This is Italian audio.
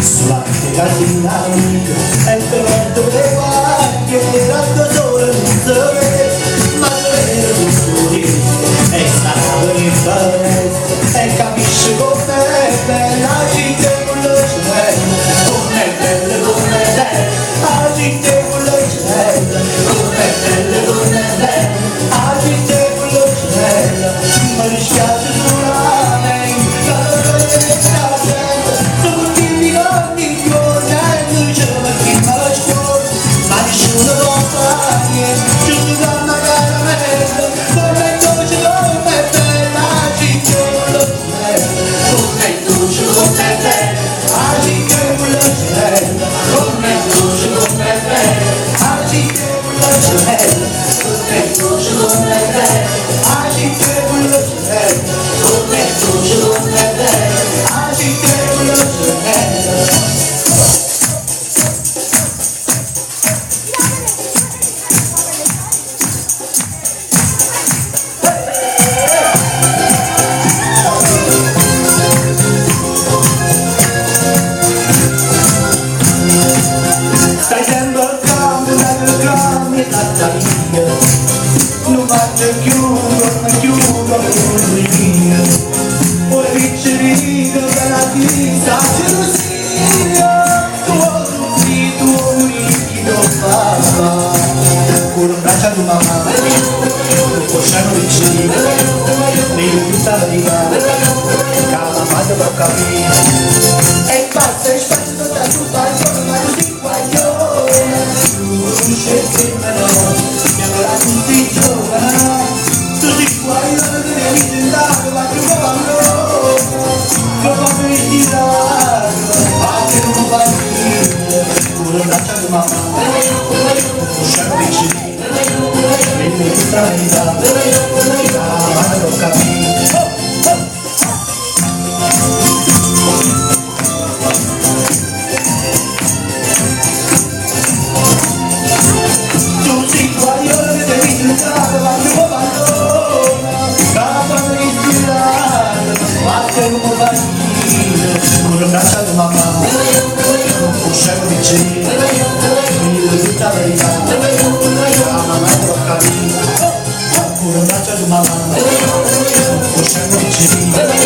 sulla casina e il torrente delle guardie l'alto sole non si vede ma dovere custodi e stava in foresta e capisce com'è bella la città con lo cielo com'è bella com'è bella la città con lo cielo com'è bella com'è bella la città con lo cielo ma mi spiace solamente non faccio chiudo mio poi piccerino della vita gelosia tuo unico papà con un braccio di mamma un cosciano vicino mi buttava di mano cala madre per capire e passa e spazio tutta sul balcone ma così guaglione tu scegli no tutti giovani, tutti guaglioni che devi tentare, ma che fanno? Come mi tirare, ma che non va bene, con un braccio di mamma, un sciano vicino, e mi tutta la vita, la mano non capisco. Con un braccio di mamma, un sciamo vicino, mi tutta la verità, la mamma non capisco. Con un braccio di mamma, un sciamo vicino.